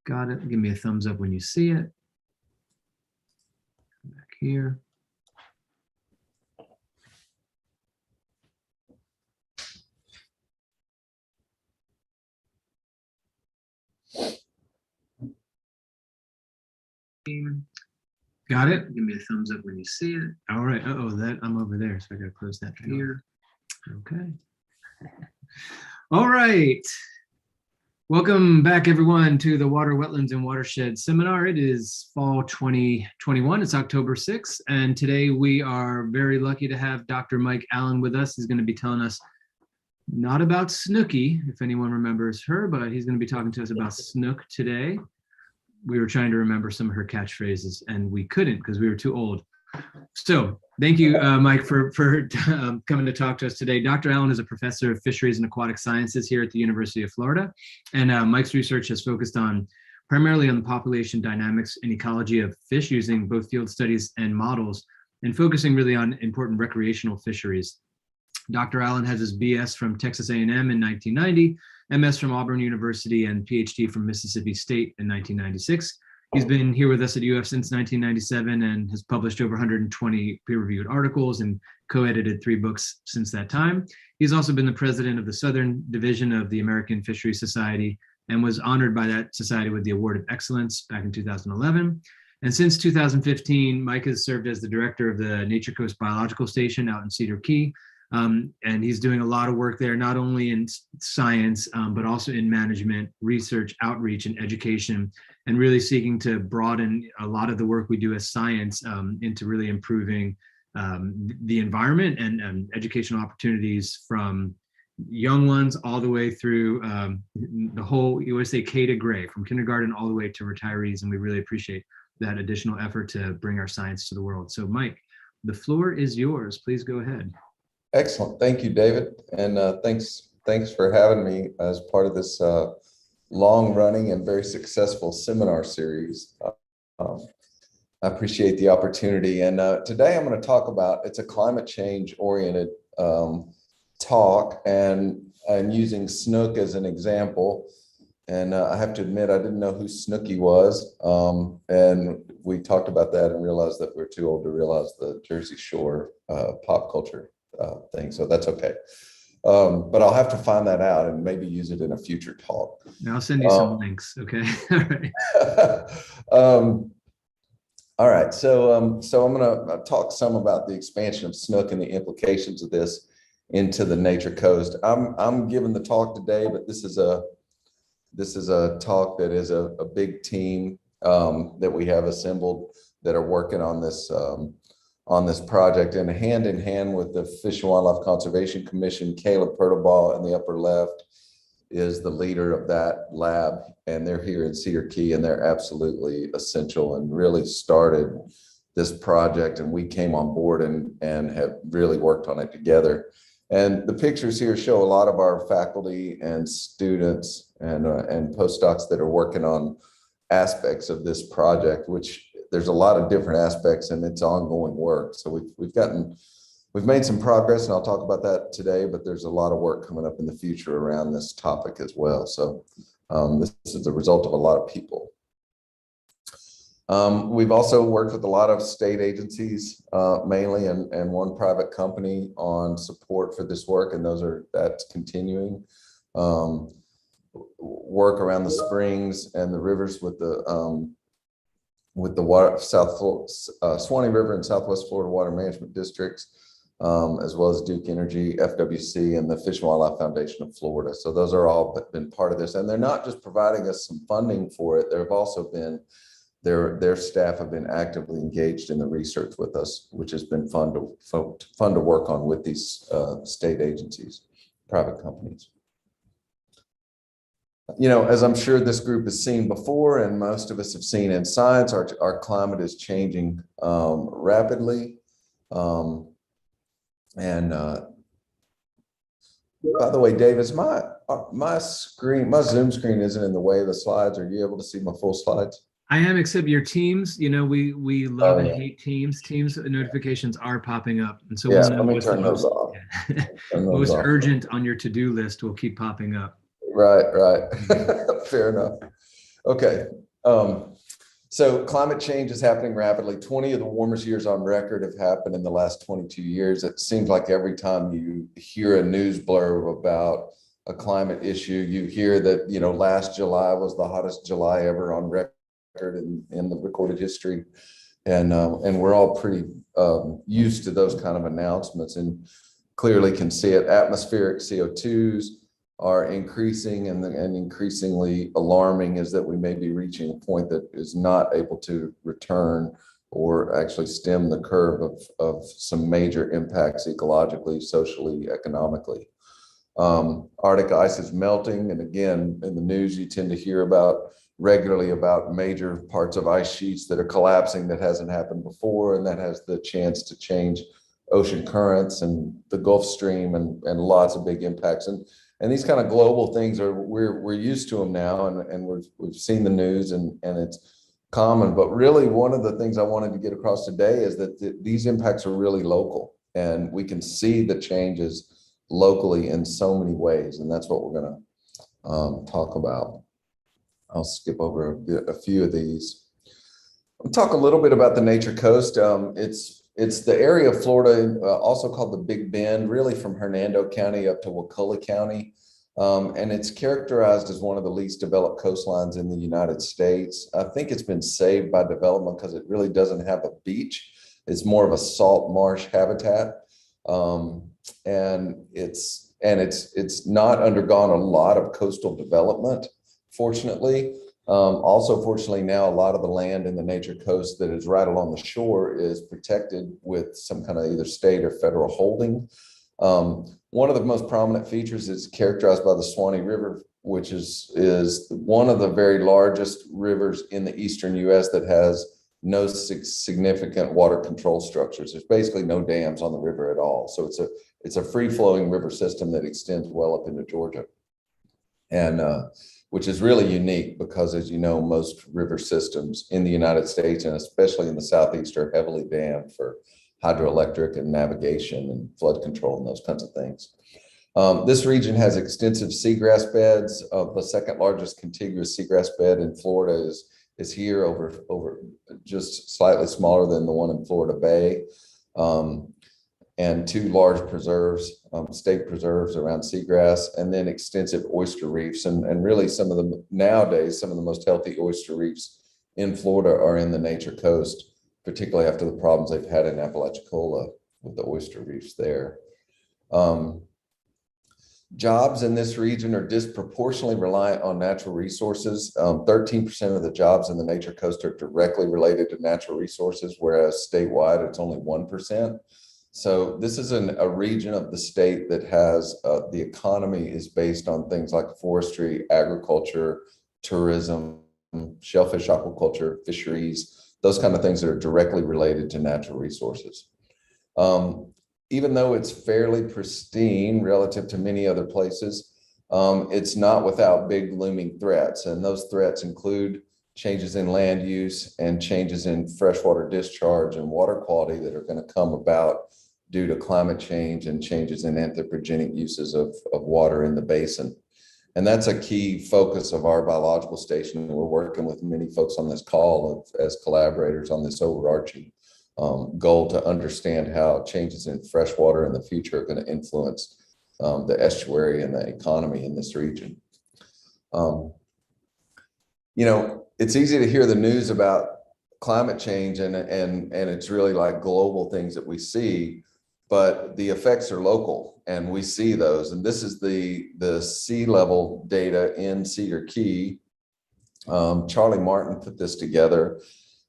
Got it. Give me a thumbs up when you see it. Back here. Got it. Give me a thumbs up when you see it. All right. Uh-oh, that I'm over there, so I gotta close that here. Okay. All right. Welcome back, everyone, to the Water, Wetlands, and Watershed Seminar. It is fall 2021. It's October 6th, and today we are very lucky to have Dr. Mike Allen with us. He's going to be telling us not about Snooky, if anyone remembers her, but he's going to be talking to us about Snook today. We were trying to remember some of her catchphrases, and we couldn't because we were too old. So thank you, Mike, for coming to talk to us today. Dr. Allen is a professor of fisheries and aquatic sciences here at the University of Florida. And Mike's research has focused primarily on the population dynamics and ecology of fish using both field studies and models, and focusing really on important recreational fisheries. Dr. Allen has his BS from Texas A&M in 1990, MS from Auburn University, and PhD from Mississippi State in 1996. He's been here with us at UF since 1997 and has published over 120 peer-reviewed articles and co-edited 3 books since that time. He's also been the president of the Southern Division of the American Fisheries Society and was honored by that society with the Award of Excellence back in 2011. And since 2015, Mike has served as the director of the Nature Coast Biological Station out in Cedar Keys. And he's doing a lot of work there, not only in science, but also in management, research, outreach, and education, and really seeking to broaden a lot of the work we do as science into really improving the environment and educational opportunities from young ones all the way through the whole, you always say K to gray, from kindergarten all the way to retirees. And we really appreciate that additional effort to bring our science to the world. So Mike, the floor is yours. Please go ahead. Excellent. Thank you, David. And thanks for having me as part of this long-running and very successful seminar series. I appreciate the opportunity. And today I'm going to talk about, it's a climate change oriented talk, and I'm using Snook as an example. And I have to admit, I didn't know who Snooky was. And we talked about that and realized that we're too old to realize the Jersey Shore pop culture thing, so that's okay. But I'll have to find that out and maybe use it in a future talk. I'll send you some links. Okay. All right. All right. So I'm going to talk some about the expansion of Snook and the implications of this into the Nature Coast. I'm giving the talk today, but this is a talk that is a big team that we have assembled that are working on this project, and hand in hand with the Fish and Wildlife Conservation Commission. Caleb Pertlebaugh in the upper left is the leader of that lab, and they're here in Cedar Key, and they're absolutely essential and really started this project, and we came on board and have really worked on it together. And the pictures here show a lot of our faculty and students and postdocs that are working on aspects of this project, which there's a lot of different aspects and it's ongoing work. So we've made some progress, and I'll talk about that today, but there's a lot of work coming up in the future around this topic as well. So this is the result of a lot of people. We've also worked with a lot of state agencies, mainly, and one private company on support for this work, and that's continuing. Work around the springs and the rivers with the Suwannee River and Southwest Florida Water Management Districts, as well as Duke Energy, FWC, and the Fish and Wildlife Foundation of Florida. So those are all been part of this, and they're not just providing us some funding for it. There have also been their staff have been actively engaged in the research with us, which has been fun to work on with these state agencies, private companies. You know, as I'm sure this group has seen before, and most of us have seen in science, our climate is changing rapidly. By the way, Dave, is my Zoom screen isn't in the way of the slides. Are you able to see my full slides? I am, except your Teams. You know, we love and hate Teams. Teams notifications are popping up, and so yeah, let me turn those off. Most urgent on your to-do list will keep popping up. Right. Fair enough. Okay. So climate change is happening rapidly. 20 of the warmest years on record have happened in the last 22 years. It seems like every time you hear a news blurb about a climate issue, you hear that, last July was the hottest July ever on record in the recorded history. And we're all pretty used to those kind of announcements and clearly can see it. Atmospheric CO2s are increasing, and increasingly alarming is that we may be reaching a point that is not able to return or actually stem the curve of some major impacts ecologically, socially, economically. Arctic ice is melting, and again, in the news you tend to hear regularly about major parts of ice sheets that are collapsing that hasn't happened before, and that has the chance to change ocean currents and the Gulf Stream and lots of big impacts. And these kind of global things we're used to them now, and we've seen the news and it's common. But really, one of the things I wanted to get across today is that these impacts are really local, and we can see the changes locally in so many ways, and that's what we're going to talk about. I'll skip over a few of these. I'll talk a little bit about the Nature Coast. It's the area of Florida, also called the Big Bend, really from Hernando County up to Wakulla County. And it's characterized as one of the least developed coastlines in the United States. I think it's been saved by development because it really doesn't have a beach. It's more of a salt marsh habitat. And it's not undergone a lot of coastal development, fortunately. Also, fortunately, now a lot of the land in the Nature Coast that is right along the shore is protected with some kind of either state or federal holding. One of the most prominent features is characterized by the Suwannee River, which is one of the very largest rivers in the eastern U.S. that has no significant water control structures. There's basically no dams on the river at all. So it's a free-flowing river system that extends well up into Georgia. And which is really unique because, as you know, most river systems in the United States and especially in the Southeast are heavily dammed for hydroelectric and navigation and flood control and those kinds of things. This region has extensive seagrass beds. The second largest contiguous seagrass bed in Florida is here over just slightly smaller than the one in Florida Bay. And two large preserves, state preserves around seagrass, and then extensive oyster reefs. And really nowadays, some of the most healthy oyster reefs in Florida are in the Nature Coast, particularly after the problems they've had in Apalachicola with the oyster reefs there. Jobs in this region are disproportionately reliant on natural resources. 13% of the jobs in the Nature Coast are directly related to natural resources, whereas statewide it's only 1%. So this is a region of the state that has the economy is based on things like forestry, agriculture, tourism, shellfish aquaculture, fisheries, those kind of things that are directly related to natural resources. Even though it's fairly pristine relative to many other places, it's not without big looming threats. And those threats include changes in land use and changes in freshwater discharge and water quality that are going to come about due to climate change and changes in anthropogenic uses of water in the basin. And that's a key focus of our biological station. We're working with many folks on this call as collaborators on this overarching goal to understand how changes in freshwater in the future are going to influence the estuary and the economy in this region. It's easy to hear the news about climate change and it's really like global things that we see, but the effects are local and we see those. And this is the sea level data in Cedar Key. Charlie Martin put this together.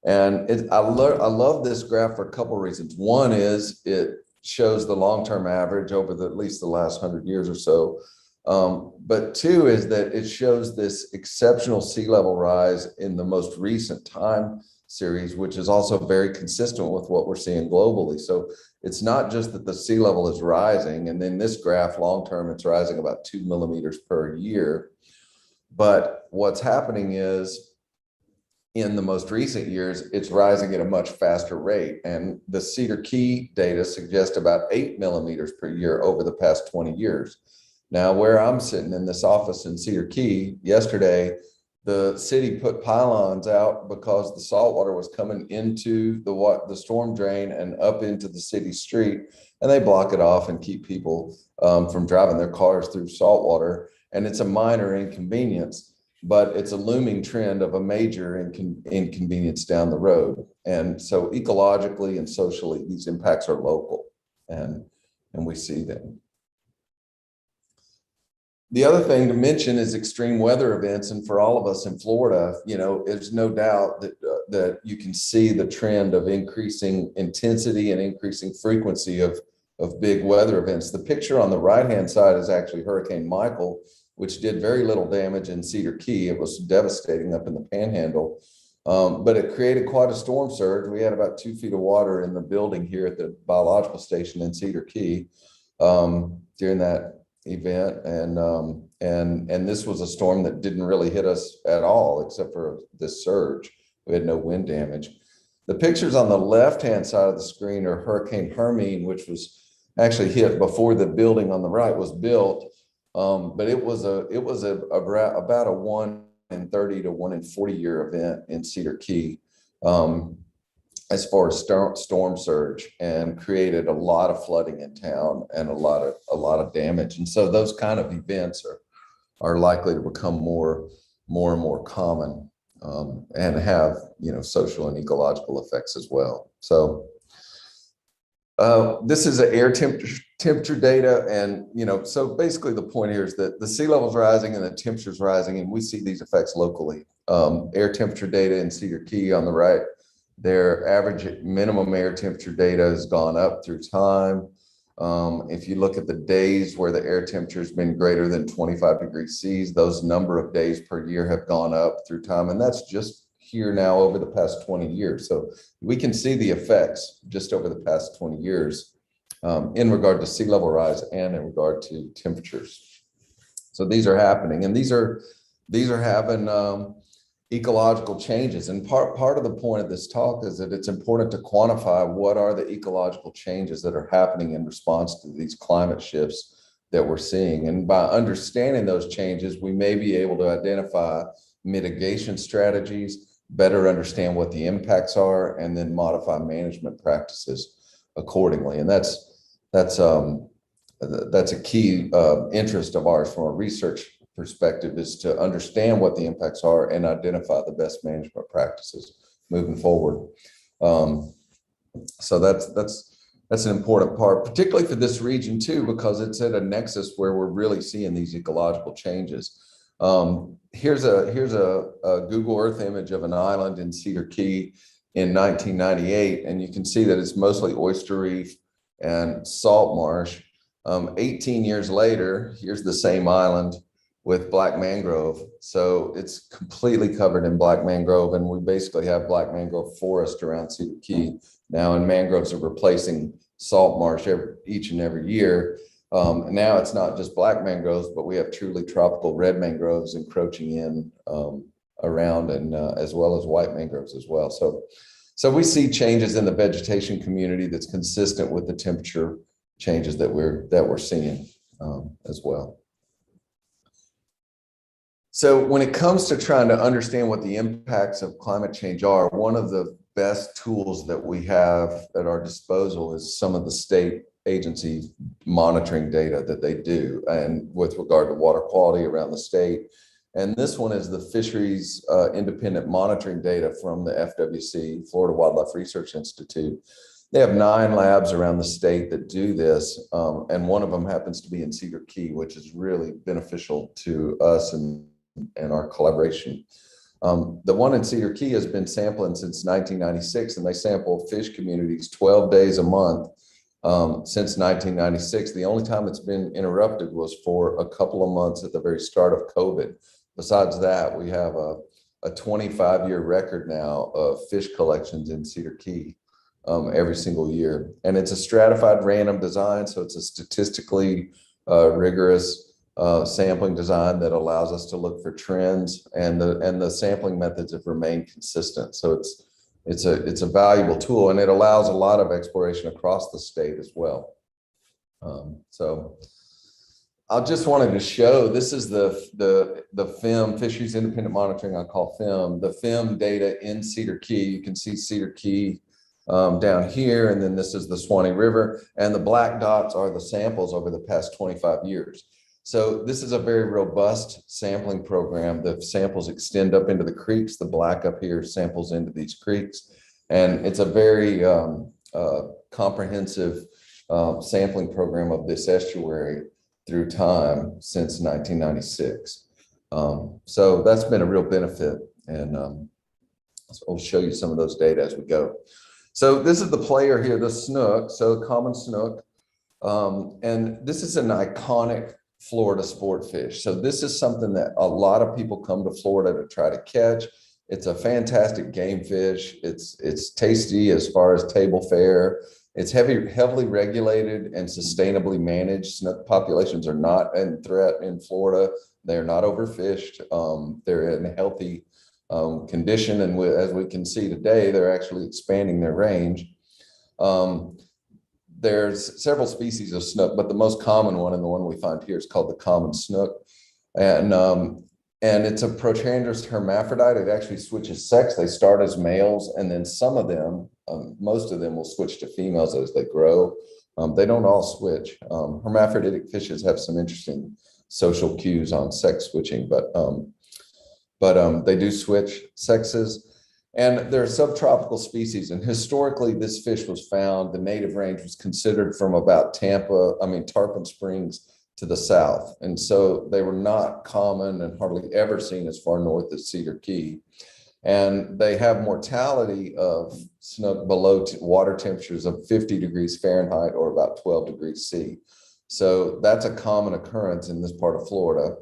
And I love this graph for a couple of reasons. One is it shows the long-term average over at least the last 100 years or so. But two is that it shows this exceptional sea level rise in the most recent time series, which is also very consistent with what we're seeing globally. So it's not just that the sea level is rising, and then this graph long-term, it's rising about 2 millimeters per year. But what's happening is in the most recent years, it's rising at a much faster rate. And the Cedar Key data suggest about 8 millimeters per year over the past 20 years. Now, where I'm sitting in this office in Cedar Key, yesterday, the city put pylons out because the salt water was coming into the storm drain and up into the city street, and they block it off and keep people from driving their cars through salt water. And it's a minor inconvenience, but it's a looming trend of a major inconvenience down the road. And so ecologically and socially, these impacts are local, and we see them. The other thing to mention is extreme weather events. And for all of us in Florida, you know, there's no doubt that, that you can see the trend of increasing intensity and increasing frequency of big weather events. The picture on the right-hand side is actually Hurricane Michael, which did very little damage in Cedar Key. It was devastating up in the Panhandle, but it created quite a storm surge. We had about 2 feet of water in the building here at the biological station in Cedar Key during that event, and this was a storm that didn't really hit us at all except for this surge. We had no wind damage. The pictures on the left-hand side of the screen are Hurricane Hermine, which was actually hit before the building on the right was built, but it was about a 1 in 30 to 1 in 40 year event in Cedar Key as far as storm surge, and created a lot of flooding in town and a lot of damage. And so those kind of events are likely to become more and more common, and have, you know, social and ecological effects as well. So this is air temperature data, and you know, so basically the point here is that the sea level's rising and the temperature's rising, and we see these effects locally. Air temperature data in Cedar Key on the right, their average minimum air temperature data has gone up through time. If you look at the days where the air temperature has been greater than 25 degrees C, those number of days per year have gone up through time, and that's just here now over the past 20 years. So we can see the effects just over the past 20 years in regard to sea level rise and in regard to temperatures. So these are happening, and these are having ecological changes. And part of the point of this talk is that it's important to quantify what are the ecological changes that are happening in response to these climate shifts that we're seeing. And by understanding those changes, we may be able to identify mitigation strategies, better understand what the impacts are, and then modify management practices accordingly. And that's a key interest of ours from a research perspective, is to understand what the impacts are and identify the best management practices moving forward. So that's an important part, particularly for this region too, because it's at a nexus where we're really seeing these ecological changes. Here's a Google Earth image of an island in Cedar Key in 1998, and you can see that it's mostly oyster reef and salt marsh. 18 years later, here's the same island with black mangrove. So it's completely covered in black mangrove, and we basically have black mangrove forest around Cedar Key now, and mangroves are replacing salt marsh each and every year. Now it's not just black mangroves, but we have truly tropical red mangroves encroaching in around, and as well as white mangroves as well. So we see changes in the vegetation community that's consistent with the temperature changes that we're seeing as well. So when it comes to trying to understand what the impacts of climate change are, one of the best tools that we have at our disposal is some of the state agency monitoring data that they do, and with regard to water quality around the state. And this one is the Fisheries independent monitoring data from the FWC, Florida Wildlife Research Institute. They have 9 labs around the state that do this, and one of them happens to be in Cedar Key, which is really beneficial to us and our collaboration. The one in Cedar Key has been sampling since 1996, and they sample fish communities 12 days a month since 1996. The only time it's been interrupted was for a couple of months at the very start of COVID. Besides that, we have a 25-year record now of fish collections in Cedar Key every single year. And it's a stratified random design, so it's a statistically rigorous sampling design that allows us to look for trends, and the sampling methods have remained consistent. So it's a valuable tool, and it allows a lot of exploration across the state as well. So I just wanted to show, this is the FIM, Fisheries Independent Monitoring, I call FIM, the FIM data in Cedar Key. You can see Cedar Key down here, and then this is the Suwannee River, and the black dots are the samples over the past 25 years. So this is a very robust sampling program. The samples extend up into the creeks. The black up here samples into these creeks, and it's a very comprehensive sampling program of this estuary through time since 1996. So that's been a real benefit, and so I'll show you some of those data as we go. So this is the player here, the snook, so common snook, and this is an iconic Florida sport fish. So this is something that a lot of people come to Florida to try to catch. It's a fantastic game fish. It's tasty as far as table fare. It's heavily regulated and sustainably managed. Snook populations are not in threat in Florida. They're not overfished. They're in a healthy condition. And as we can see today, they're actually expanding their range. There's several species of snook, but the most common one, and the one we find here, is called the common snook. And it's a protrandrous hermaphrodite. It actually switches sex. They start as males, and then some of them, most of them will switch to females as they grow. They don't all switch. Hermaphroditic fishes have some interesting social cues on sex switching, but they do switch sexes. And they're subtropical species. And historically, this fish was found, the native range was considered from about Tarpon Springs to the south. And so they were not common and hardly ever seen as far north as Cedar Key. And they have mortality of snook below water temperatures of 50 degrees Fahrenheit or about 12 degrees C. So that's a common occurrence in this part of Florida.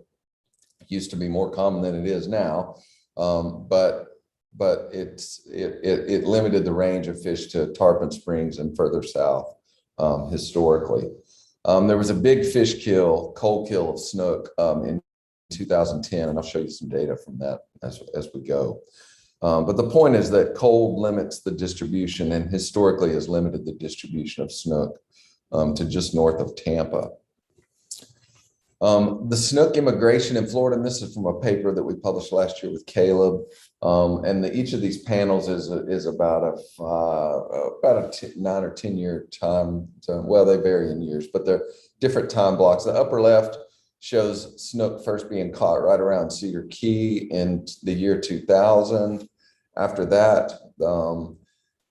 It used to be more common than it is now, but it limited the range of fish to Tarpon Springs and further south historically. There was a big fish kill, cold kill of snook in 2010, and I'll show you some data from that as we go. But the point is that cold limits the distribution, and historically has limited the distribution of snook to just north of Tampa. The Snook Immigration in Florida, and this is from a paper that we published last year with Caleb. And each of these panels is about a 9 or 10 year time. Well, they vary in years, but they're different time blocks. The upper left shows snook first being caught right around Cedar Key in the year 2000. After that,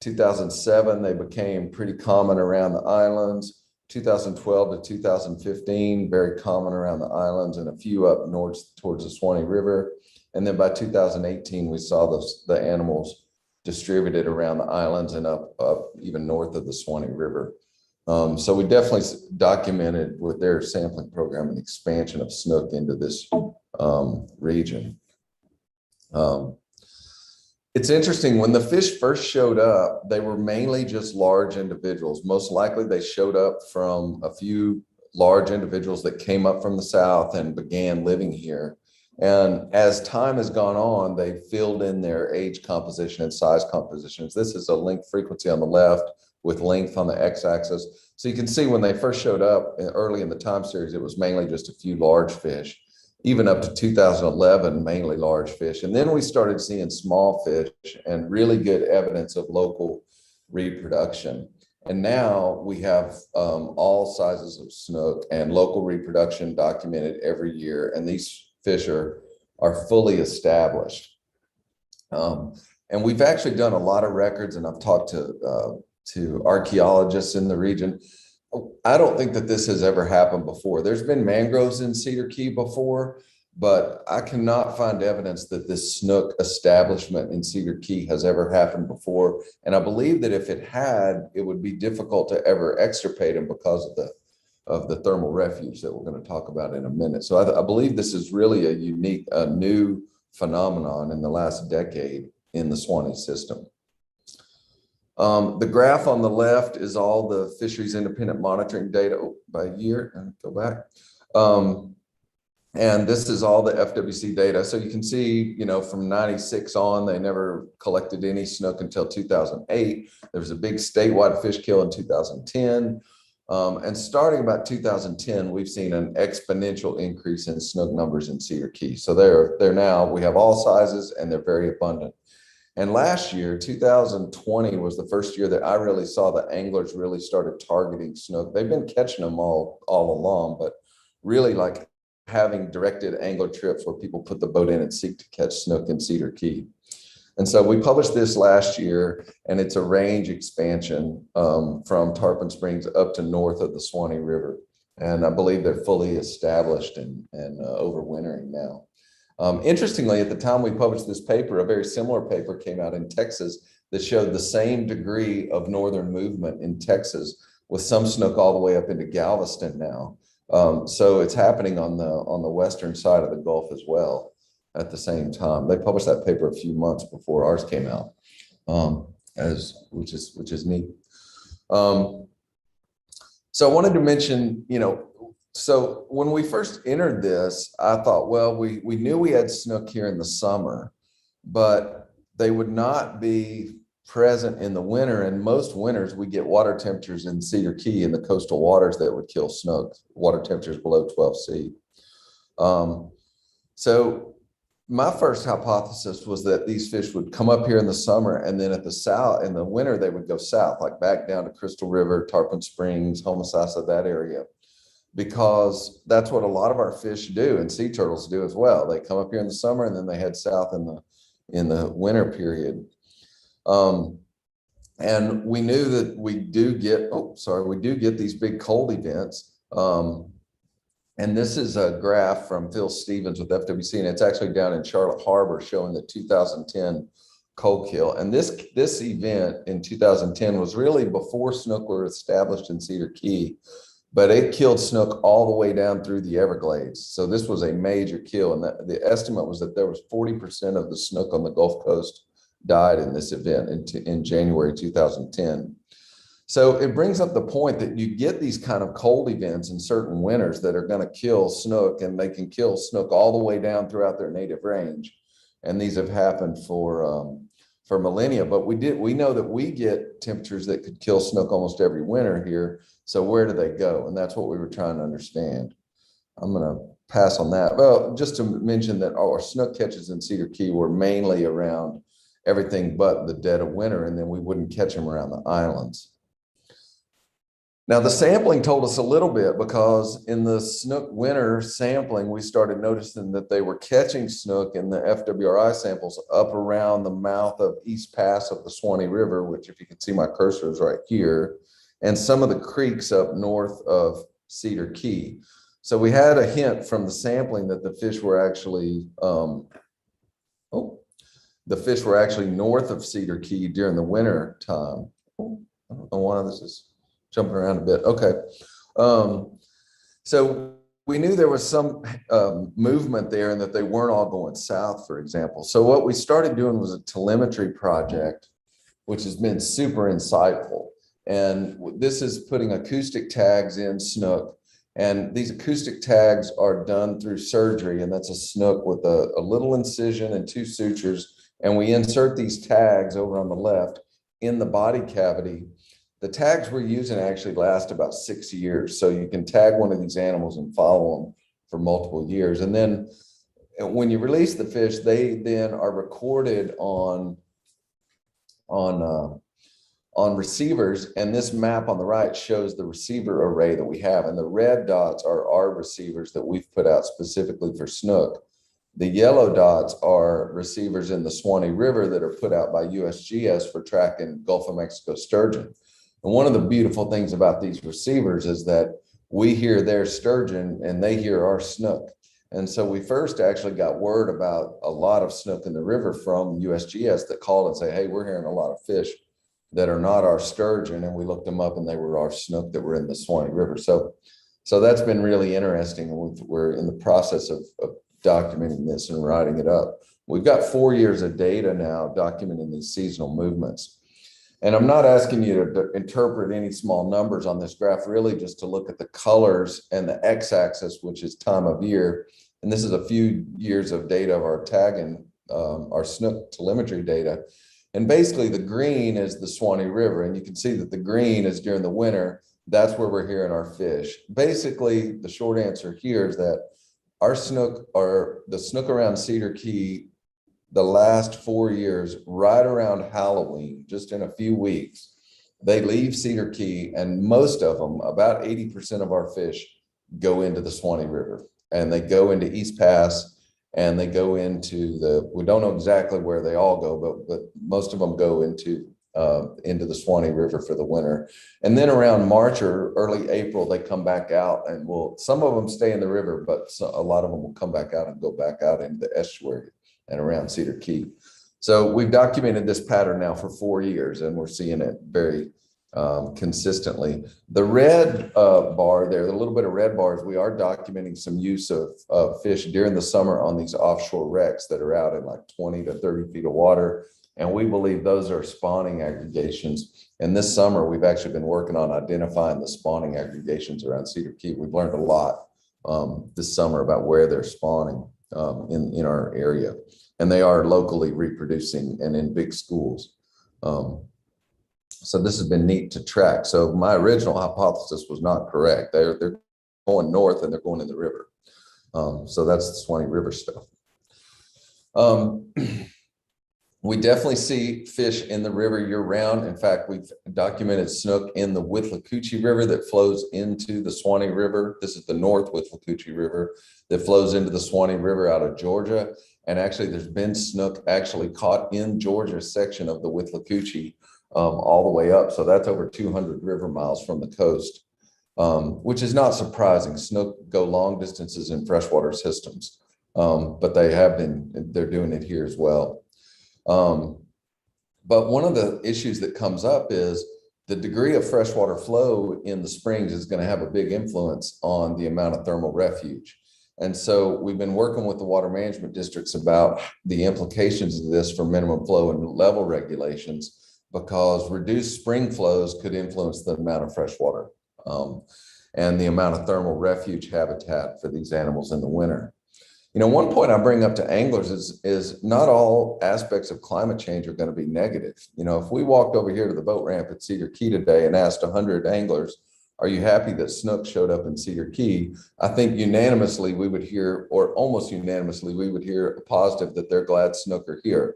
2007, they became pretty common around the islands. 2012 to 2015, very common around the islands, and a few up north towards the Suwannee River. And then by 2018, we saw the animals distributed around the islands and up even north of the Suwannee River. So we definitely documented with their sampling program an expansion of snook into this region. It's interesting, when the fish first showed up, they were mainly just large individuals. Most likely they showed up from a few large individuals that came up from the south and began living here. And as time has gone on, they filled in their age composition and size compositions. This is a length frequency on the left with length on the x-axis. So you can see when they first showed up early in the time series, it was mainly just a few large fish. Even up to 2011, mainly large fish. And then we started seeing small fish and really good evidence of local reproduction. And now we have all sizes of snook and local reproduction documented every year. And these fish are fully established. And we've actually done a lot of records, and I've talked to archaeologists in the region. I don't think that this has ever happened before. There's been mangroves in Cedar Key before, but I cannot find evidence that this snook establishment in Cedar Key has ever happened before. And I believe that if it had, it would be difficult to ever extirpate them because of the thermal refuge that we're going to talk about in a minute. So I believe this is really a new phenomenon in the last decade in the Suwannee system. The graph on the left is all the fisheries independent monitoring data by year. And go back. And this is all the FWC data. So you can see, from 96 on, they never collected any snook until 2008. There was a big statewide fish kill in 2010. And starting about 2010, we've seen an exponential increase in snook numbers in Cedar Keys. So they're now, we have all sizes and they're very abundant. And last year, 2020 was the first year that I really saw that anglers really started targeting snook. They've been catching them all along, but really like having directed angler trips where people put the boat in and seek to catch snook in Cedar Key. And so we published this last year, and it's a range expansion from Tarpon Springs up to north of the Suwannee River. And I believe they're fully established and overwintering now. Interestingly, at the time we published this paper, a very similar paper came out in Texas that showed the same degree of northern movement in Texas, with some snook all the way up into Galveston now. So it's happening on the western side of the Gulf as well at the same time. They published that paper a few months before ours came out, which is neat. So I wanted to mention, so when we first entered this, I thought, well, we knew we had snook here in the summer, but they would not be present in the winter. And most winters we get water temperatures in Cedar Key in the coastal waters that would kill snook, water temperatures below 12 C. So my first hypothesis was that these fish would come up here in the summer, and then at the south, in the winter, they would go south, like back down to Crystal River, Tarpon Springs, Homosassa, that area, because that's what a lot of our fish do, and sea turtles do as well. They come up here in the summer and then they head south in the winter period. And we knew that we do get these big cold events. And this is a graph from Phil Stevens with FWC, and it's actually down in Charlotte Harbor showing the 2010 cold kill. And this event in 2010 was really before snook were established in Cedar Key, but it killed snook all the way down through the Everglades. So this was a major kill. And the estimate was that there was 40% of the snook on the Gulf Coast died in this event in January 2010. So it brings up the point that you get these kind of cold events in certain winters that are going to kill snook, and they can kill snook all the way down throughout their native range. And these have happened for millennia, but we know that we get temperatures that could kill snook almost every winter here. So where do they go? And that's what we were trying to understand. I'm going to pass on that. Well, just to mention that our snook catches in Cedar Key were mainly around everything but the dead of winter, and then we wouldn't catch them around the islands. Now, the sampling told us a little bit, because in the snook winter sampling, we started noticing that they were catching snook in the FWRI samples up around the mouth of East Pass of the Suwannee River, which, if you can see my cursor, is right here, and some of the creeks up north of Cedar Key. So we had a hint from the sampling that the fish were actually, north of Cedar Key during the winter time. I don't know why this is jumping around a bit. Okay. So we knew there was some movement there, and that they weren't all going south, for example. So what we started doing was a telemetry project, which has been super insightful. And this is putting acoustic tags in snook. And these acoustic tags are done through surgery. And that's a snook with a little incision and 2 sutures. And we insert these tags over on the left in the body cavity. The tags we're using actually last about 6 years. So you can tag one of these animals and follow them for multiple years. And then when you release the fish, they then are recorded on receivers. And this map on the right shows the receiver array that we have. And the red dots are our receivers that we've put out specifically for snook. The yellow dots are receivers in the Suwannee River that are put out by USGS for tracking Gulf of Mexico sturgeon. And one of the beautiful things about these receivers is that we hear their sturgeon and they hear our snook. And so we first actually got word about a lot of snook in the river from USGS that called and say, hey, we're hearing a lot of fish that are not our sturgeon. And we looked them up and they were our snook that were in the Suwannee River. So that's been really interesting. We're in the process of documenting this and writing it up. We've got 4 years of data now documenting these seasonal movements. And I'm not asking you to interpret any small numbers on this graph, really just to look at the colors and the x-axis, which is time of year. And this is a few years of data of our tagging, our snook telemetry data. And basically the green is the Suwannee River. And you can see that the green is during the winter. that's where we're hearing our fish. Basically, the short answer here is that our snook, or the snook around Cedar Key, the last 4 years, right around Halloween, just in a few weeks, they leave Cedar Key, and most of them, about 80% of our fish, go into the Suwannee River, and they go into East Pass, and they go into we don't know exactly where they all go, but most of them go into the Suwannee River for the winter. And then around March or early April, they come back out, and some of them stay in the river, but a lot of them will come back out and go back out into the estuary and around Cedar Key. So we've documented this pattern now for 4 years, and we're seeing it very consistently. The red bar there, the little bit of red bars, we are documenting some use of fish during the summer on these offshore wrecks that are out in like 20 to 30 feet of water. And we believe those are spawning aggregations. And this summer, we've actually been working on identifying the spawning aggregations around Cedar Key. We've learned a lot this summer about where they're spawning in our area. And they are locally reproducing and in big schools. So this has been neat to track. So my original hypothesis was not correct. They're going north and they're going in the river. So that's the Suwannee River stuff. We definitely see fish in the river year round. In fact, we've documented snook in the Withlacoochee River that flows into the Suwannee River. This is the North Withlacoochee River that flows into the Suwannee River out of Georgia. And actually, there's been snook actually caught in Georgia's section of the Withlacoochee all the way up. So that's over 200 river miles from the coast, which is not surprising. Snook go long distances in freshwater systems, but they're doing it here as well. But one of the issues that comes up is the degree of freshwater flow in the springs is going to have a big influence on the amount of thermal refuge. And so we've been working with the water management districts about the implications of this for minimum flow and level regulations, because reduced spring flows could influence the amount of freshwater and the amount of thermal refuge habitat for these animals in the winter. You know, one point I bring up to anglers is not all aspects of climate change are going to be negative. You know, if we walked over here to the boat ramp at Cedar Key today and asked 100 anglers, are you happy that snook showed up in Cedar Key? I think unanimously we would hear, or almost unanimously, we would hear a positive that they're glad snook are here.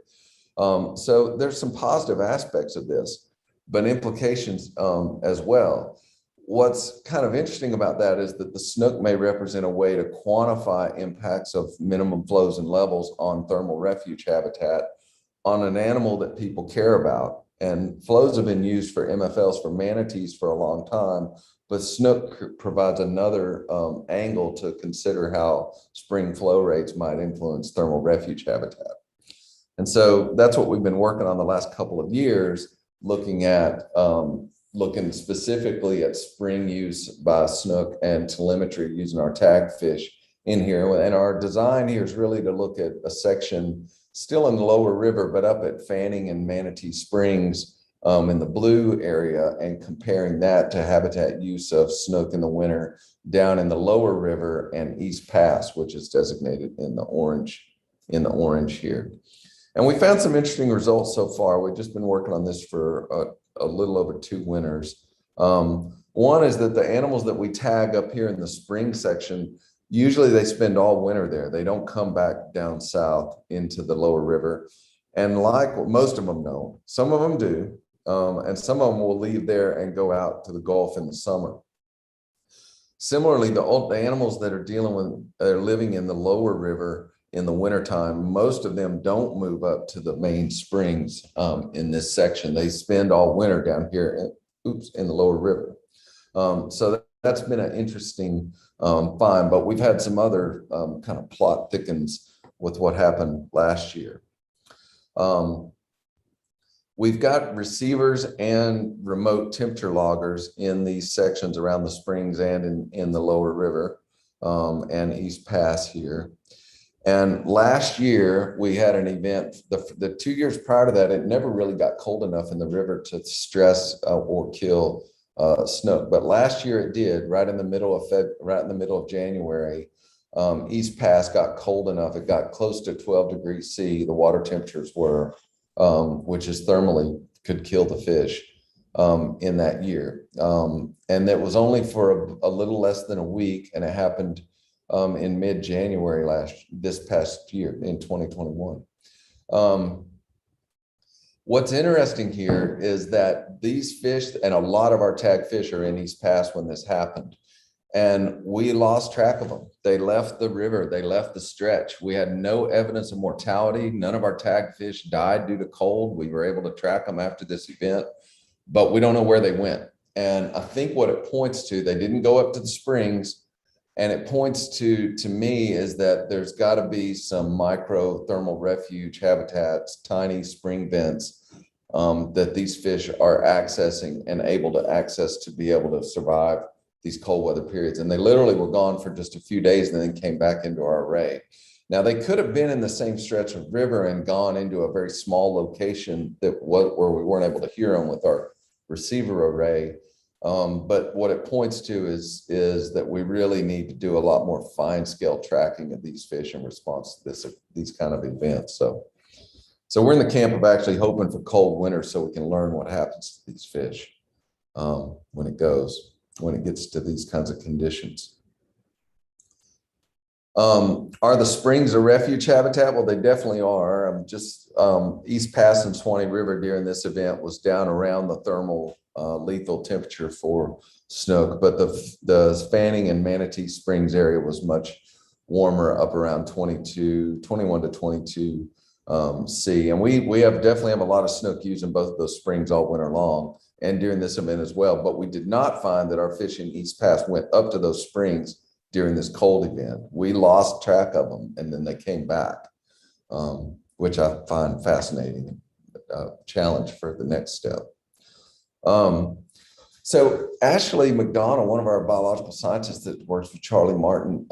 So there's some positive aspects of this, but implications as well. What's kind of interesting about that is that the snook may represent a way to quantify impacts of minimum flows and levels on thermal refuge habitat on an animal that people care about. And flows have been used for MFLs for manatees for a long time, but snook provides another angle to consider how spring flow rates might influence thermal refuge habitat. And so that's what we've been working on the last couple of years, looking specifically at spring use by snook and telemetry using our tag fish in here. And our design here is really to look at a section still in the lower river, but up at Fanning and Manatee Springs in the blue area, and comparing that to habitat use of snook in the winter down in the lower river and East Pass, which is designated in the orange here. And we found some interesting results so far. We've just been working on this for a little over 2 winters. One is that the animals that we tag up here in the spring section, usually they spend all winter there. They don't come back down south into the lower river. And like most of them don't, some of them do. And some of them will leave there and go out to the Gulf in the summer. Similarly, the animals that are living in the lower river in the wintertime, most of them don't move up to the main springs in this section. They spend all winter down here in the lower river. So that's been an interesting find, but we've had some other kind of plot thickens with what happened last year. We've got receivers and remote temperature loggers in these sections around the springs and in the lower river and East Pass here. And last year we had an event, the 2 years prior to that, it never really got cold enough in the river to stress or kill snook. But last year it did, right in the middle of January. East Pass got cold enough. It got close to 12 degrees C. The water temperatures were, which is thermally could kill the fish. in that year. And that was only for a little less than a week, and it happened in mid-January this past year in 2021. What's interesting here is that these fish, and a lot of our tag fish are in East Pass when this happened, and we lost track of them. They left the river, they left the stretch. We had no evidence of mortality. None of our tag fish died due to cold. We were able to track them after this event, but we don't know where they went. And I think what it points to, they didn't go up to the springs, and it points to me is that there's got to be some micro thermal refuge habitats, tiny spring vents that these fish are accessing and able to access to be able to survive these cold weather periods. And they literally were gone for just a few days and then came back into our array. Now, they could have been in the same stretch of river and gone into a very small location where we weren't able to hear them with our receiver array. But what it points to is that we really need to do a lot more fine scale tracking of these fish in response to these kind of events. So we're in the camp of actually hoping for cold winters so we can learn what happens to these fish when it gets to these kinds of conditions. Are the springs a refuge habitat? Well, they definitely are. East Pass and Suwannee River during this event was down around the thermal lethal temperature for snook, but the Fanning and Manatee Springs area was much warmer, up around 21 to 22 C. And we definitely have a lot of snook using both of those springs all winter long and during this event as well. But we did not find that our fish in East Pass went up to those springs during this cold event. We lost track of them and then they came back, which I find fascinating, challenge for the next step. So Ashley McDonald, one of our biological scientists that works with Charlie Martin,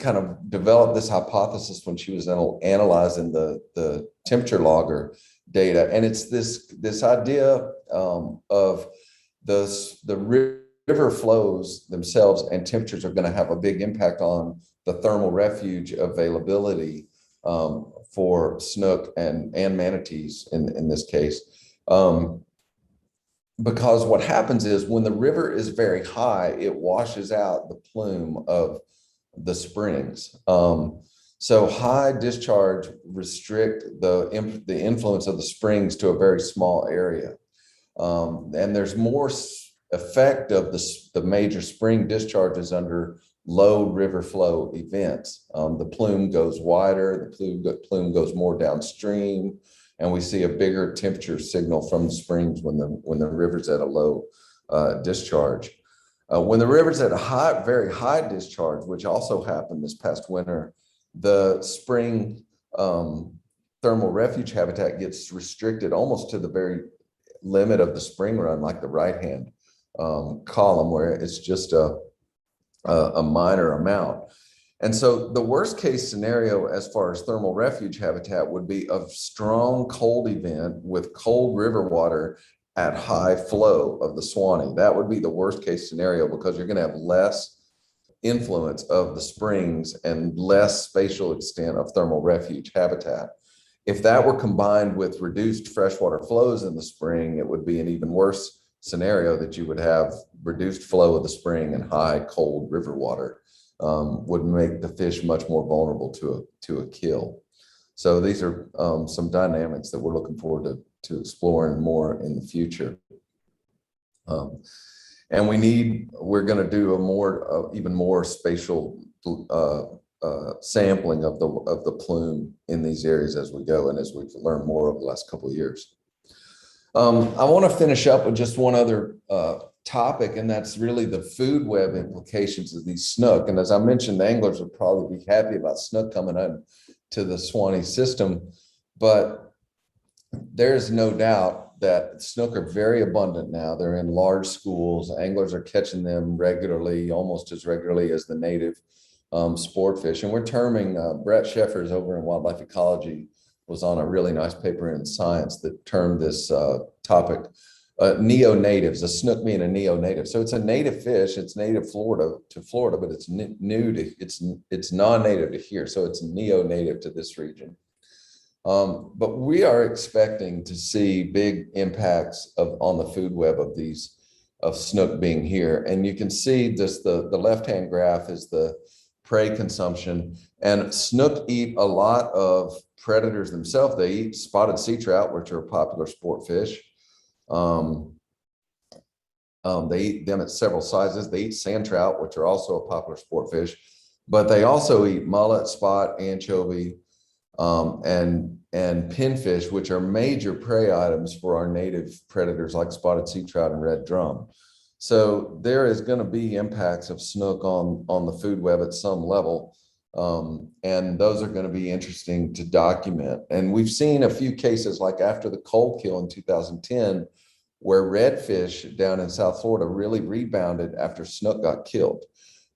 kind of developed this hypothesis when she was analyzing the temperature logger data. And it's this idea of the river flows themselves and temperatures are going to have a big impact on the thermal refuge availability for snook and manatees in this case. Because what happens is when the river is very high, it washes out the plume of the springs. So high discharge restrict the influence of the springs to a very small area. And there's more effect of the major spring discharges under low river flow events. The plume goes wider, the plume goes more downstream, and we see a bigger temperature signal from the springs when the river's at a low discharge. When the river's at a very high discharge, which also happened this past winter, the spring thermal refuge habitat gets restricted almost to the very limit of the spring run, like the right-hand column, where it's just a minor amount. And so the worst case scenario as far as thermal refuge habitat would be a strong cold event with cold river water at high flow of the Suwannee. That would be the worst case scenario because you're going to have less influence of the springs and less spatial extent of thermal refuge habitat. If that were combined with reduced freshwater flows in the spring, it would be an even worse scenario that you would have reduced flow of the spring and high cold river water. Would make the fish much more vulnerable to a kill. So these are some dynamics that we're looking forward to exploring more in the future. And we're going to do even more spatial sampling of the plume in these areas as we go and as we've learned more over the last couple of years. I want to finish up with just one other topic, and that's really the food web implications of these snook. And as I mentioned, the anglers would probably be happy about snook coming in to the Suwannee system, but there's no doubt that snook are very abundant now. They're in large schools. Anglers are catching them regularly, almost as regularly as the native sport fish. And we're terming, Brett Sheffers over in Wildlife Ecology was on a really nice paper in Science that termed this topic neo-natives, a snook being a neo-native. So it's a native fish. It's native to Florida, but it's non-native to here. So it's neo-native to this region. But we are expecting to see big impacts on the food web of snook being here. And you can see just the left-hand graph is the prey consumption. And snook eat a lot of predators themselves. They eat spotted sea trout, which are a popular sport fish. They eat them at several sizes. They eat sand trout, which are also a popular sport fish, but they also eat mullet, spot, anchovy, and pinfish, which are major prey items for our native predators like spotted sea trout and red drum. So there is going to be impacts of snook on the food web at some level. And those are going to be interesting to document. And we've seen a few cases like after the cold kill in 2010, where redfish down in South Florida really rebounded after snook got killed.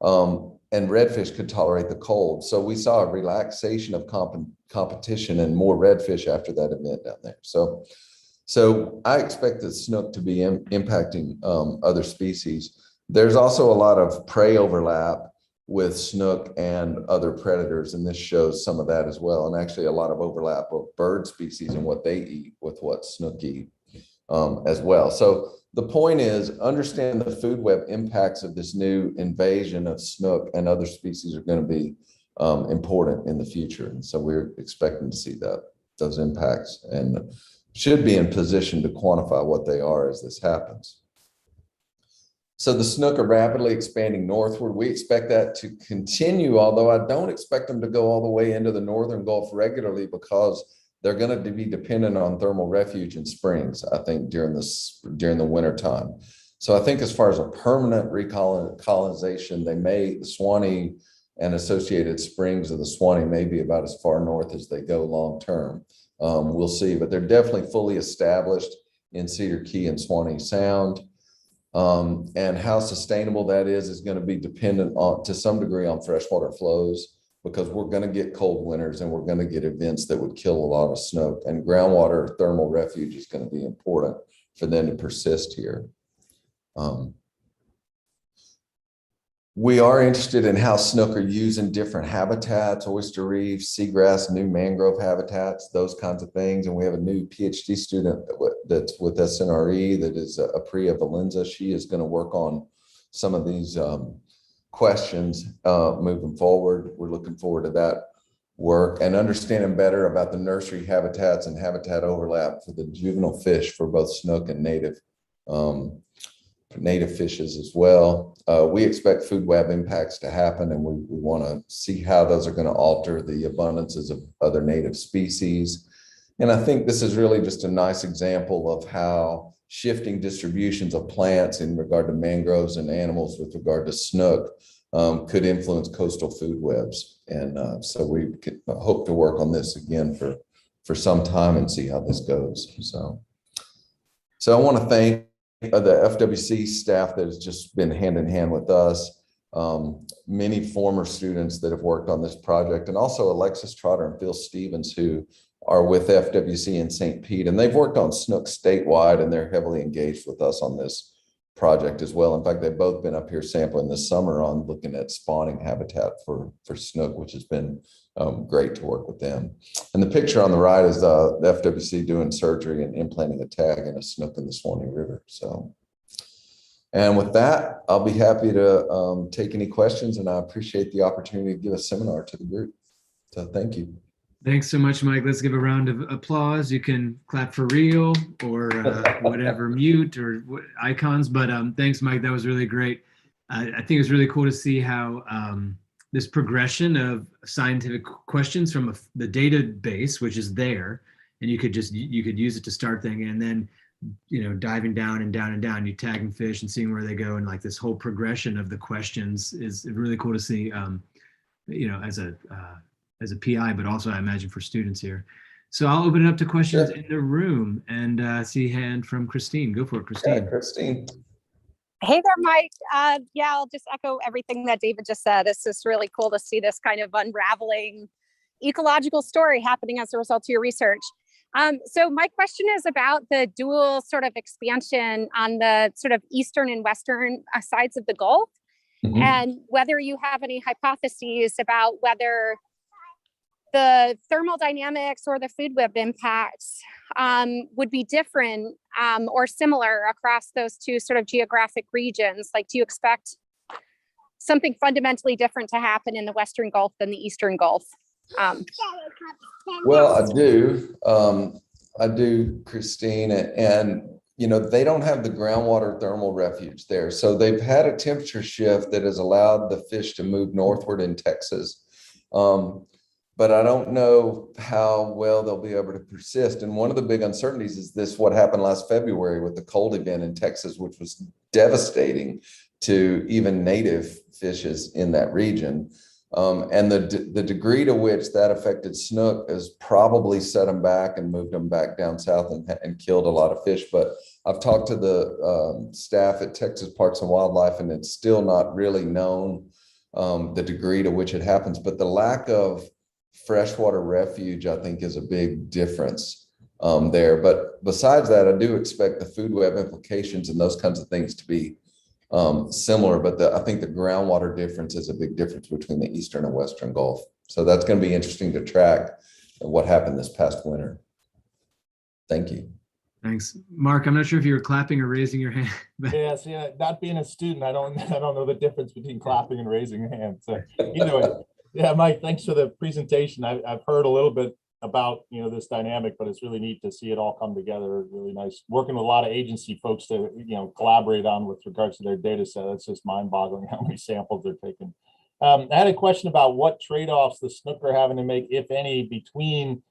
And redfish could tolerate the cold. So we saw a relaxation of competition and more redfish after that event down there. So I expect the snook to be impacting other species. There's also a lot of prey overlap with snook and other predators, and this shows some of that as well. And actually a lot of overlap of bird species and what they eat with what snook eat as well. So the point is, understand the food web impacts of this new invasion of snook and other species are going to be important in the future. And so we're expecting to see those impacts and should be in position to quantify what they are as this happens. So the snook are rapidly expanding northward. We expect that to continue, although I don't expect them to go all the way into the northern Gulf regularly because they're going to be dependent on thermal refuge in springs, I think, during the winter time. So I think as far as a permanent recolonization, the Suwannee and associated springs of the Suwannee may be about as far north as they go long term. We'll see, but they're definitely fully established in Cedar Key and Suwannee Sound. And how sustainable that is going to be dependent on, to some degree, on freshwater flows, because we're going to get cold winters and we're going to get events that would kill a lot of snook, and groundwater thermal refuge is going to be important for them to persist here. We are interested in how snook are used in different habitats, oyster reefs, seagrass, new mangrove habitats, those kinds of things. And we have a new PhD student that's with SNRE that is a Priya Valenza. She is going to work on some of these questions moving forward. We're looking forward to that work and understanding better about the nursery habitats and habitat overlap for the juvenile fish for both snook and native fishes as well. We expect food web impacts to happen, and we want to see how those are going to alter the abundances of other native species. And I think this is really just a nice example of how shifting distributions of plants in regard to mangroves and animals with regard to snook could influence coastal food webs. And so we hope to work on this again for some time and see how this goes. So I want to thank the FWC staff that has just been hand in hand with us, many former students that have worked on this project, and also Alexis Trotter and Phil Stevens, who are with FWC in St. Pete, and they've worked on snook statewide, and they're heavily engaged with us on this project as well. In fact, they've both been up here sampling this summer on looking at spawning habitat for snook, which has been great to work with them. And the picture on the right is the FWC doing surgery and implanting a tag in a snook in the Suwannee River. So, and with that, I'll be happy to take any questions, and I appreciate the opportunity to give a seminar to the group. So thank you. Thanks so much, Mike. Let's give a round of applause. You can clap for real or whatever, mute or icons. But thanks, Mike. That was really great. I think it's really cool to see how this progression of scientific questions from the database, which is there, and you could use it to start things, and then diving down and down and down, you tagging fish and seeing where they go, and like this whole progression of the questions is really cool to see. As a PI, but also I imagine for students here. So I'll open it up to questions in the room, and see a hand from Christine. Go for it, Christine. Yeah, Christine. Hey there, Mike. Yeah, I'll just echo everything that David just said. It's just really cool to see this kind of unraveling ecological story happening as a result of your research. So my question is about the dual sort of expansion on the sort of eastern and western sides of the Gulf, and whether you have any hypotheses about whether the thermodynamics or the food web impacts would be different or similar across those two sort of geographic regions? Like, do you expect something fundamentally different to happen in the Western Gulf than the Eastern Gulf? Well, I do, Christine, and they don't have the groundwater thermal refuge there. So they've had a temperature shift that has allowed the fish to move northward in Texas. But I don't know how well they'll be able to persist. And one of the big uncertainties is what happened last February with the cold event in Texas, which was devastating to even native fishes in that region. And the degree to which that affected snook has probably set them back and moved them back down south and killed a lot of fish. But I've talked to the staff at Texas Parks and Wildlife, and it's still not really known the degree to which it happens. But the lack of freshwater refuge, I think, is a big difference there. But besides that, I do expect the food web implications and those kinds of things to be similar, but I think the groundwater difference is a big difference between the Eastern and Western Gulf. So that's going to be interesting to track what happened this past winter. Thank you. Thanks, Mark. I'm not sure if you were clapping or raising your hand. Yes, yeah. Not being a student, I don't know the difference between clapping and raising your hand. So either way, yeah, Mike. Thanks for the presentation. I've heard a little bit about this dynamic, but it's really neat to see it all come together. Really nice working with a lot of agency folks to collaborate on with regards to their data set. It's just mind-boggling how many samples they're taking. I had a question about what trade-offs the snook are having to make, if any, between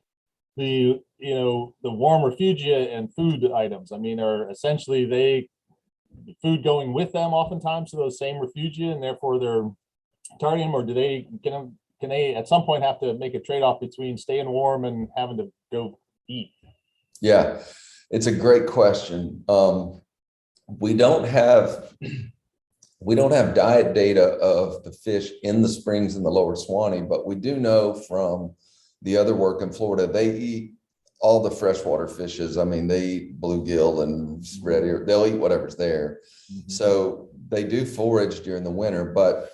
the warm refugia and food items. I mean, are essentially the food going with them oftentimes to those same refugia, and therefore they're targeting them, or do they can they at some point have to make a trade-off between staying warm and having to go eat? Yeah, it's a great question. We don't have diet data of the fish in the springs in the lower Suwannee, but we do know from the other work in Florida, they eat all the freshwater fishes. I mean, they eat bluegill and red ear. They'll eat whatever's there. Mm-hmm. So they do forage during the winter, but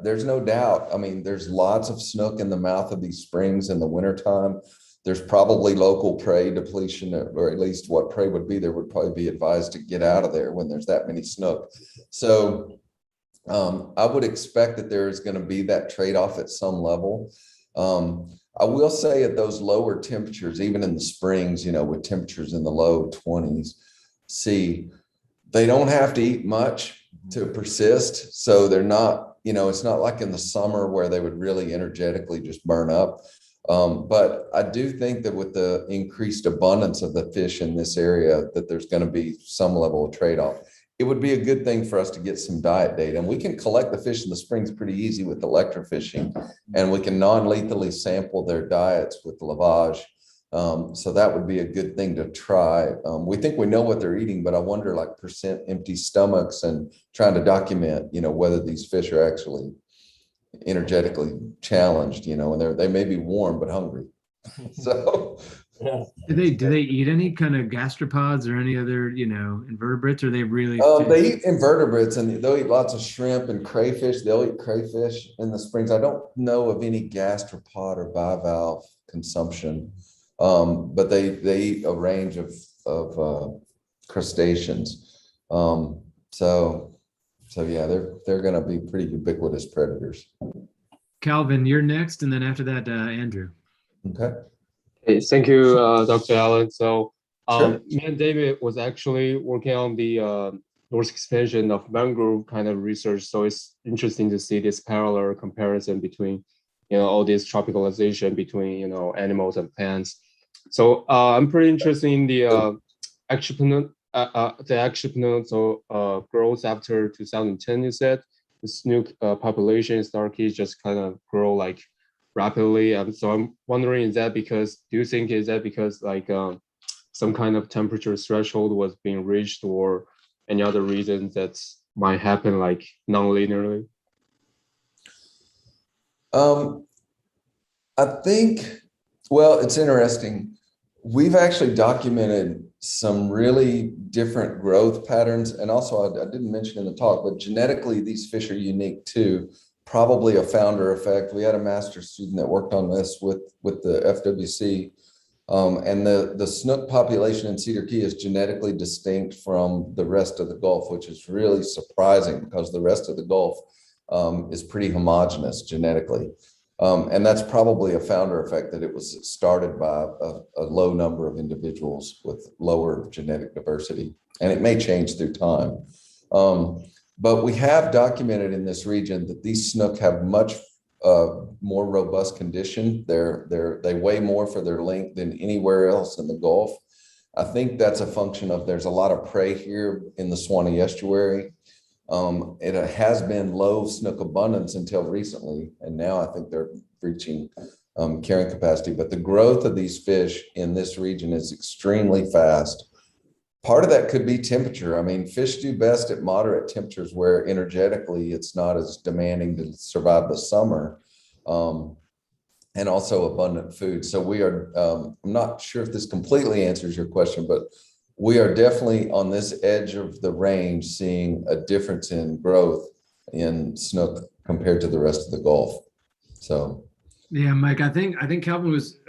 there's no doubt. I mean, there's lots of snook in the mouth of these springs in the wintertime. There's probably local prey depletion, or at least what prey would be there would probably be advised to get out of there when there's that many snook. So I would expect that there is going to be that trade-off at some level. I will say at those lower temperatures, even in the springs, with temperatures in the low 20s C, they don't have to eat much to persist. So they're not, it's not like in the summer where they would really energetically just burn up. But I do think that with the increased abundance of the fish in this area, that there's going to be some level of trade-off. It would be a good thing for us to get some diet data, and we can collect the fish in the springs pretty easy with electrofishing, and we can non-lethally sample their diets with lavage. So that would be a good thing to try. We think we know what they're eating, but I wonder, like, percent empty stomachs, and trying to document, whether these fish are actually energetically challenged, and they may be warm but hungry. So yeah. Do they eat any kind of gastropods or any other invertebrates? Or they really they eat invertebrates, and they'll eat lots of shrimp and crayfish. They'll eat crayfish in the springs. I don't know of any gastropod or bivalve consumption, but they eat a range of crustaceans. So yeah, they're going to be pretty ubiquitous predators. Calvin, you're next, and then after that, Andrew. Okay. Hey, thank you, Dr. Allen. So Sure. me and David was actually working on the north expansion of mangrove kind of research. So it's interesting to see this parallel comparison between, all this tropicalization between, animals and plants. So I'm pretty interested in the exponential growth after 2010. You said the snook population in Star Keys just kind of grow like rapidly. So I'm wondering, is that because like some kind of temperature threshold was being reached, or any other reasons that might happen like non-linearly? I think, well, it's interesting. We've actually documented some really different growth patterns. And also, I didn't mention in the talk, but genetically, these fish are unique too. probably a founder effect. We had a master's student that worked on this with the FWC. And the snook population in Cedar Key is genetically distinct from the rest of the Gulf, which is really surprising because the rest of the Gulf is pretty homogeneous genetically. And that's probably a founder effect, that it was started by a low number of individuals with lower genetic diversity, and it may change through time. But we have documented in this region that these snook have much more robust condition. They weigh more for their length than anywhere else in the Gulf. I think that's a function of there's a lot of prey here in the Suwannee estuary. It has been low snook abundance until recently, and now I think they're reaching carrying capacity. But the growth of these fish in this region is extremely fast. Part of that could be temperature. I mean, fish do best at moderate temperatures where energetically it's not as demanding to survive the summer, and also abundant food. So we are, I'm not sure if this completely answers your question, but we are definitely on this edge of the range seeing a difference in growth in snook compared to the rest of the Gulf. So. Yeah, Mike, I think Calvin was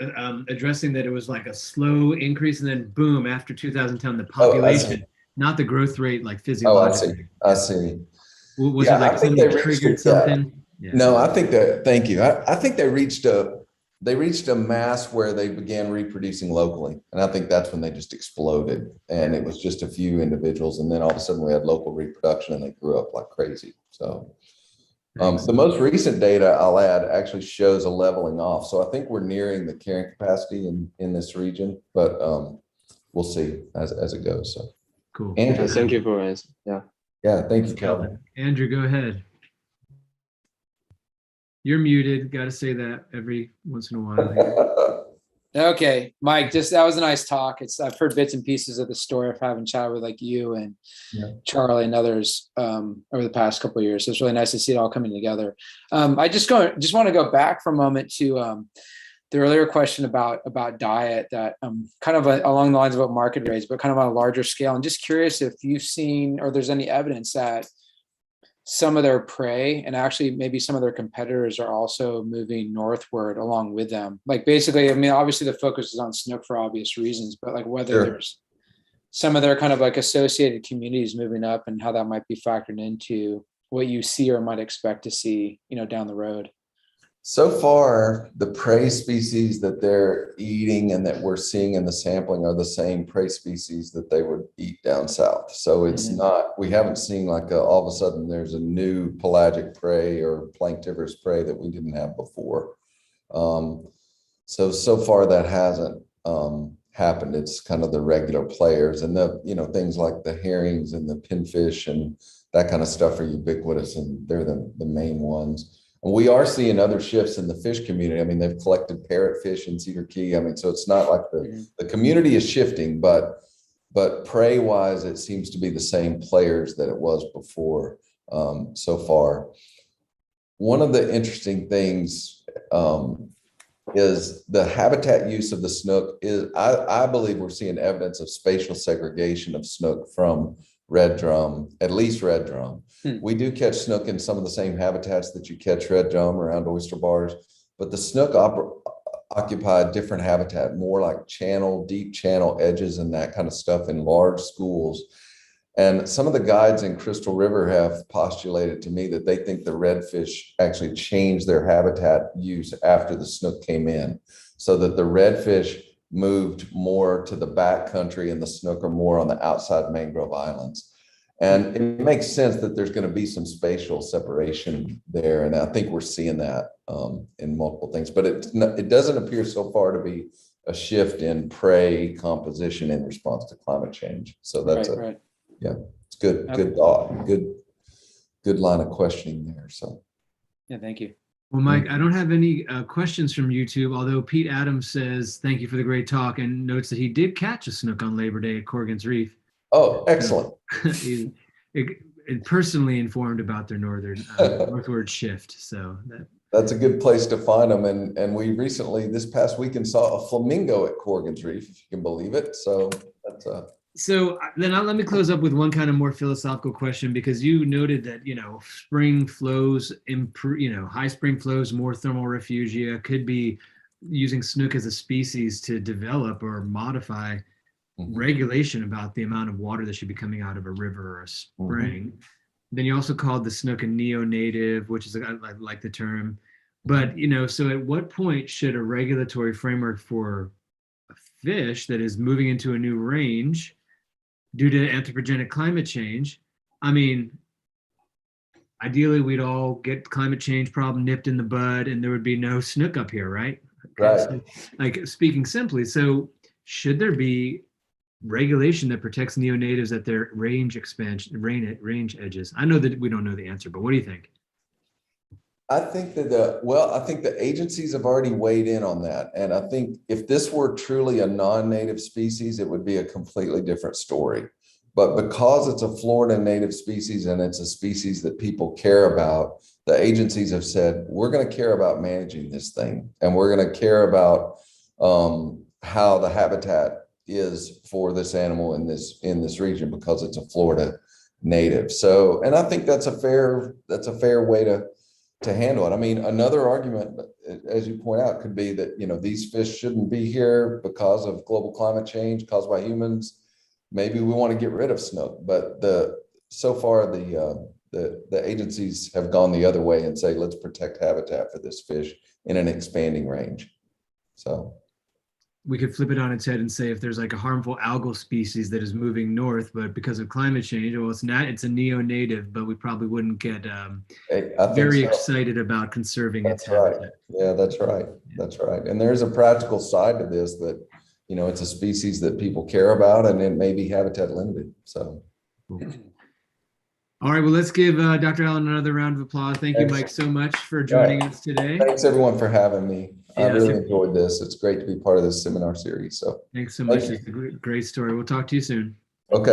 addressing that it was like a slow increase and then boom, after 2010, the population, not the growth rate like physiologically. I see. Was it like something that triggered something? Yeah. No, I think that, thank you. I think they reached a mass where they began reproducing locally. And I think that's when they just exploded. And it was just a few individuals. And then all of a sudden we had local reproduction and they grew up like crazy. So the most recent data, I'll add, actually shows a leveling off. So I think we're nearing the carrying capacity in this region, but we'll see as it goes. So cool. Andrew, Thank you for answering. Yeah. Yeah, thank you, Calvin. Andrew, go ahead. You're muted. Got to say that every once in a while. Okay, Mike, that was a nice talk. I've heard bits and pieces of the story of having chatted with like you and Charlie and others over the past couple of years. So it's really nice to see it all coming together. I just want to go back for a moment to the earlier question about diet, that kind of along the lines of what market raised, but kind of on a larger scale. I'm just curious if you've seen or there's any evidence that some of their prey and actually maybe some of their competitors are also moving northward along with them. Like basically, I mean, obviously the focus is on snook for obvious reasons, but like whether there's some of their kind of like associated communities moving up and how that might be factored into what you see or might expect to see, down the road. So far, the prey species that they're eating and that we're seeing in the sampling are the same prey species that they would eat down south. So it's not, we haven't seen like all of a sudden there's a new pelagic prey or planktivorous prey that we didn't have before. So far that hasn't happened. It's kind of the regular players, and things like the herrings and the pinfish and that kind of stuff are ubiquitous, and they're the main ones. We are seeing other shifts in the fish community. I mean, they've collected parrotfish in Cedar Key. I mean, so it's not like the community is shifting, but prey wise, it seems to be the same players that it was before so far. One of the interesting things is the habitat use of the snook is, I believe we're seeing evidence of spatial segregation of snook from red drum, at least red drum. We do catch snook in some of the same habitats that you catch red drum around oyster bars, but the snook occupy a different habitat, more like deep channel edges and that kind of stuff in large schools. And some of the guides in Crystal River have postulated to me that they think the redfish actually changed their habitat use after the snook came in, so that the redfish moved more to the back country and the snook are more on the outside mangrove islands. And it makes sense that there's going to be some spatial separation there. And I think we're seeing that in multiple things, but it doesn't appear so far to be a shift in prey composition in response to climate change. So that's it's good, good thought, good line of questioning there. So, yeah, thank you. Well, Mike, I don't have any questions from YouTube, although Pete Adams says, thank you for the great talk, and notes that he did catch a snook on Labor Day at Corrigan's Reef. Oh, excellent. He's personally informed about their northward shift. So that's a good place to find them. And we recently, this past weekend, saw a flamingo at Corrigan's Reef, if you can believe it. So So then let me close up with one kind of more philosophical question, because you noted that, spring flows improve, high spring flows, more thermal refugia, could be using snook as a species to develop or modify regulation about the amount of water that should be coming out of a river or a spring. Then you also called the snook a neo-native, which is, I like the term. But, so at what point should a regulatory framework for a fish that is moving into a new range due to anthropogenic climate change? I mean, ideally, we'd all get climate change problem nipped in the bud and there would be no snook up here, right? Right. So, like, speaking simply, so should there be regulation that protects neonatives at their range expansion, range edges? I know that we don't know the answer, but what do you think? I think that I think the agencies have already weighed in on that. And I think if this were truly a non-native species, it would be a completely different story. But because it's a Florida native species and it's a species that people care about, the agencies have said, we're going to care about managing this thing. And we're going to care about how the habitat is for this animal in this region, because it's a Florida native. So, and I think that's a fair way to handle it. I mean, another argument, as you point out, could be that, these fish shouldn't be here because of global climate change caused by humans. Maybe we want to get rid of snook, but so far the agencies have gone the other way and say, let's protect habitat for this fish in an expanding range. So we could flip it on its head and say, if there's like a harmful algal species that is moving north, but because of climate change, well, it's a neo-native, but we probably wouldn't get very excited about conserving its habitat. Yeah, that's right. That's right. And there's a practical side to this that, it's a species that people care about, and it may be habitat limited. So. Cool. All right, well, let's give Dr. Allen another round of applause. Thank you, Mike, so much for joining us today. Thanks, everyone, for having me. I really enjoyed this. It's great to be part of this seminar series. So thanks so much. It's a great story. We'll talk to you soon. Okay.